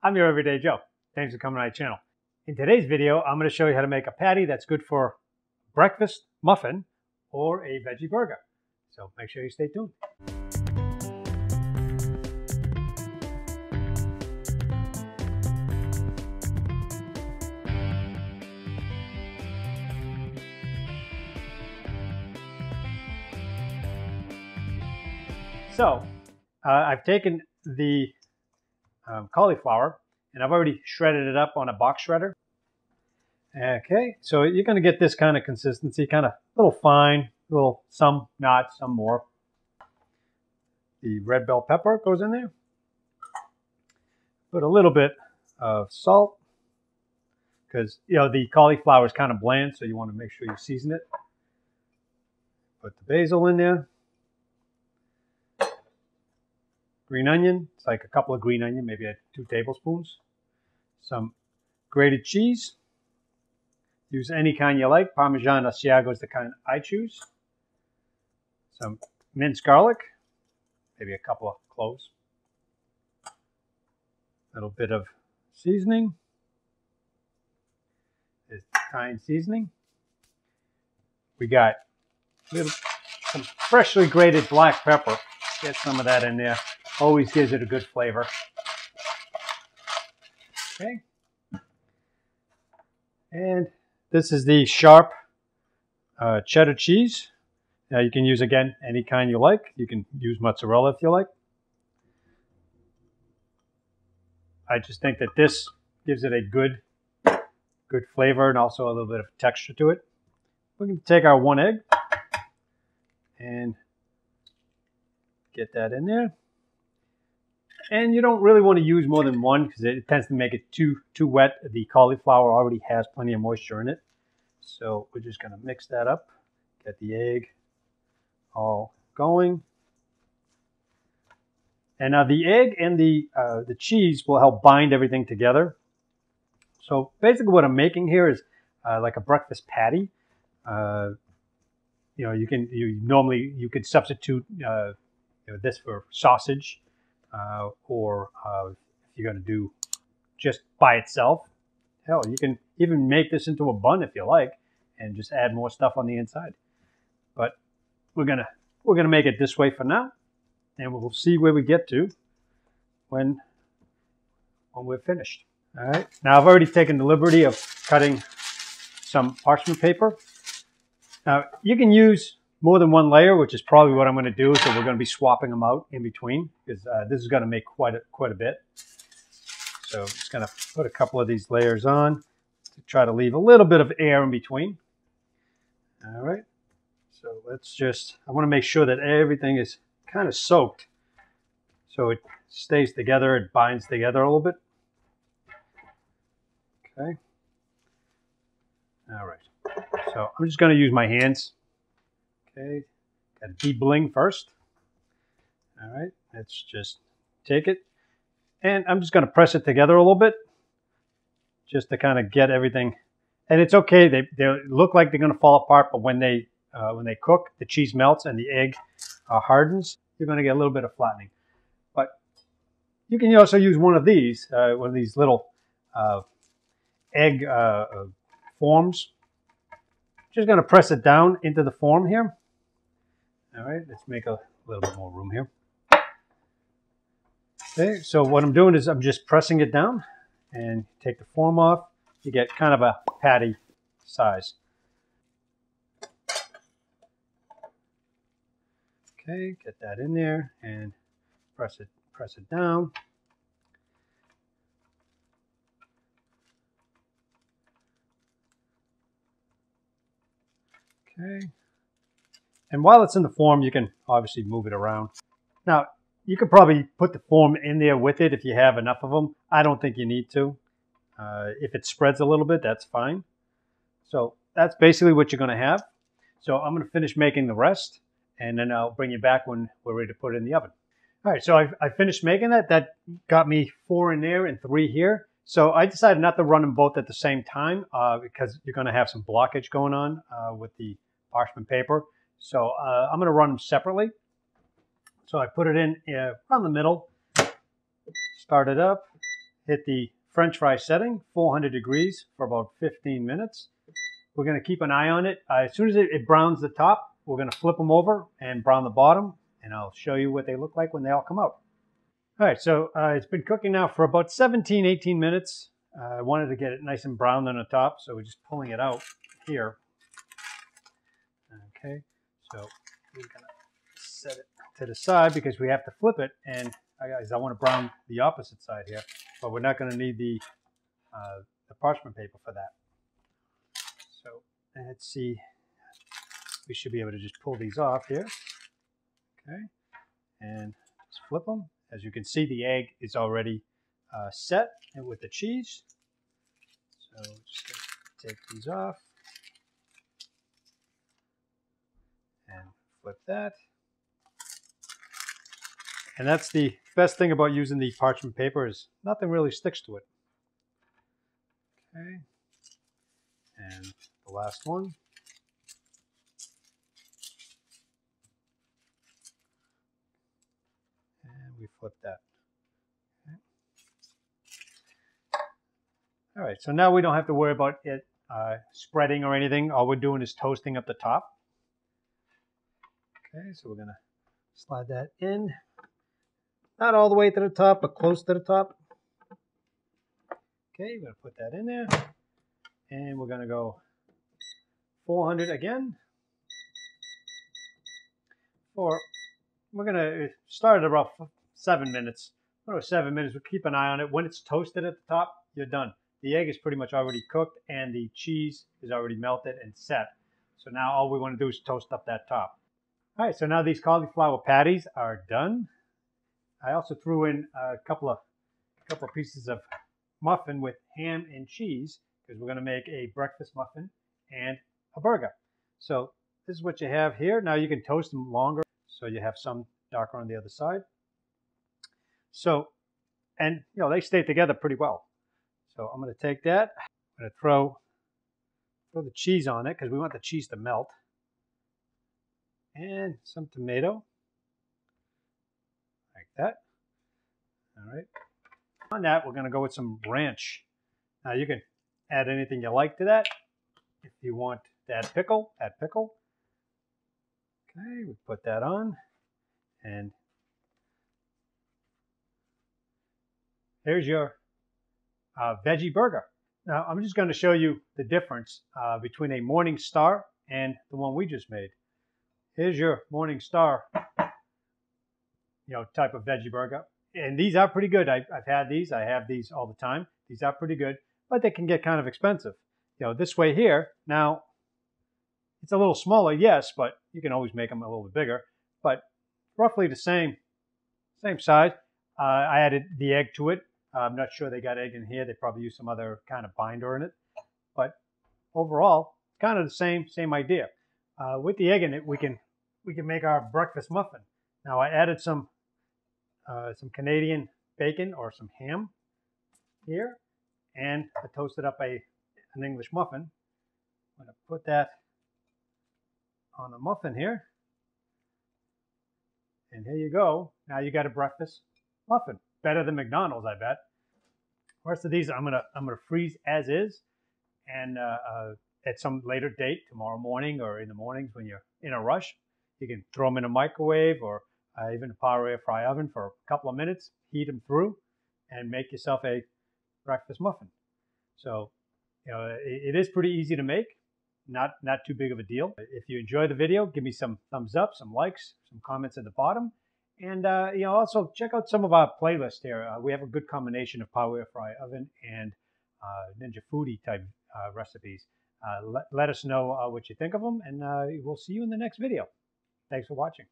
I'm your Everyday Joe. Thanks for coming to my channel. In today's video, I'm going to show you how to make a patty that's good for breakfast, muffin, or a veggie burger. So make sure you stay tuned. So I've taken the cauliflower and I've already shredded it up on a box shredder. Okay, so you're going to get this kind of consistency, kind of a little fine, some not, some more. The red bell pepper goes in there. Put a little bit of salt because the cauliflower is kind of bland, so you want to make sure you season it. Put the basil in there. Green onion, it's like a couple of green onion, maybe 2 tablespoons. Some grated cheese. Use any kind you like. Parmesan Asiago is the kind I choose. Some minced garlic, maybe a couple of cloves. A little bit of seasoning. There's Thai seasoning. We got some freshly grated black pepper. Get some of that in there. Always gives it a good flavor. Okay. And this is the sharp cheddar cheese. Now you can use, again, any kind you like. You can use mozzarella if you like. I just think that this gives it a good flavor and also a little bit of texture to it. We're going to take our 1 egg and get that in there. And you don't really want to use more than one because it tends to make it too wet. The cauliflower already has plenty of moisture in it. So we're just going to mix that up. Get the egg all going. And now the egg and the cheese will help bind everything together. So basically what I'm making here is like a breakfast patty. You could substitute this for sausage. Or if you're going to do just by itself, hell, you can even make this into a bun if you like, and just add more stuff on the inside. But we're gonna make it this way for now, and we'll see where we get to when we're finished. All right. Now I've already taken the liberty of cutting some parchment paper. Now you can use more than 1 layer, which is probably what I'm going to do. So we're going to be swapping them out in between because this is going to make quite a bit. So I'm just going to put a couple of these layers on to try to leave a little bit of air in between. All right. So I want to make sure that everything is kind of soaked so it stays together, it binds together a little bit. Okay. All right. So I'm just going to use my hands. Okay, got to debling first. All right, let's just take it. And I'm just going to press it together a little bit just to kind of get everything. And it's okay, they look like they're going to fall apart, but when they cook, the cheese melts and the egg hardens, you're going to get a little bit of flattening. But you can also use one of these little egg forms. Just going to press it down into the form here. All right, let's make a little bit more room here. Okay, so what I'm doing is I'm just pressing it down and take the form off. You get kind of a patty size. Okay, get that in there and press it down. Okay. And while it's in the form, you can obviously move it around. Now, you could probably put the form in there with it if you have enough of them. I don't think you need to. If it spreads a little bit, that's fine. So that's basically what you're going to have. So I'm going to finish making the rest, and then I'll bring you back when we're ready to put it in the oven. All right, so I finished making that. That got me 4 in there and 3 here. So I decided not to run them both at the same time because you're going to have some blockage going on with the parchment paper. So I'm going to run them separately. So I put it in around the middle, start it up, hit the French fry setting, 400 degrees for about 15 minutes. We're going to keep an eye on it. As soon as it browns the top, we're going to flip them over and brown the bottom, and I'll show you what they look like when they all come out. All right, so it's been cooking now for about 17, 18 minutes. I wanted to get it nice and brown on the top, so we're just pulling it out here. Okay, so we're going to set it to the side because we have to flip it, and guys, I want to brown the opposite side here, but we're not going to need the parchment paper for that. So let's see, we should be able to just pull these off here. Okay, and just flip them. As you can see, the egg is already set and with the cheese. So just going to take these off and flip that. And that's the best thing about using the parchment paper is nothing really sticks to it. Okay, and the last one. And we flip that. Okay. All right, so now we don't have to worry about it spreading or anything. All we're doing is toasting up the top. Okay, so we're gonna slide that in. Not all the way to the top, but close to the top. Okay, we're gonna put that in there. And we're gonna go 400 again. We're gonna start at about 7 minutes. 7 minutes, we'll keep an eye on it. When it's toasted at the top, you're done. The egg is pretty much already cooked and the cheese is already melted and set. So now all we want to do is toast up that top. All right, so now these cauliflower patties are done. I also threw in a couple of pieces of muffin with ham and cheese because we're going to make a breakfast muffin and a burger. So this is what you have here. Now you can toast them longer, so you have some darker on the other side. So, and you know, they stay together pretty well. So I'm going to take that. I'm going to throw the cheese on it because we want the cheese to melt. And some tomato, like that. All right. On that, we're going to go with some ranch. Now you can add anything you like to that. If you want to add pickle, add pickle. Okay, we put that on. And here's your veggie burger. Now I'm just going to show you the difference between a Morning Star and the one we just made. Here's your Morning Star, type of veggie burger. And these are pretty good. I've had these. I have these all the time. These are pretty good, but they can get kind of expensive. This way here, now it's a little smaller, yes, but you can always make them a little bit bigger. But roughly the same size. I added the egg to it. I'm not sure they got egg in here. They probably used some other kind of binder in it. But overall, kind of the same idea. With the egg in it, we can make our breakfast muffin. Now I added some Canadian bacon or some ham here, and I toasted up an English muffin. I'm going to put that on the muffin here, and here you go. Now you got a breakfast muffin. Better than McDonald's, I bet. The rest of these I'm gonna freeze as is, and at some later date, tomorrow morning or in the mornings when you're in a rush, you can throw them in a microwave or even a power air fry oven for a couple of minutes, heat them through, and make yourself a breakfast muffin. So, it is pretty easy to make, not too big of a deal. If you enjoy the video, give me some thumbs up, some likes, some comments at the bottom. And also check out some of our playlists here. We have a good combination of power air fry oven and Ninja Foodie type recipes. Let us know what you think of them, and we'll see you in the next video. Thanks for watching.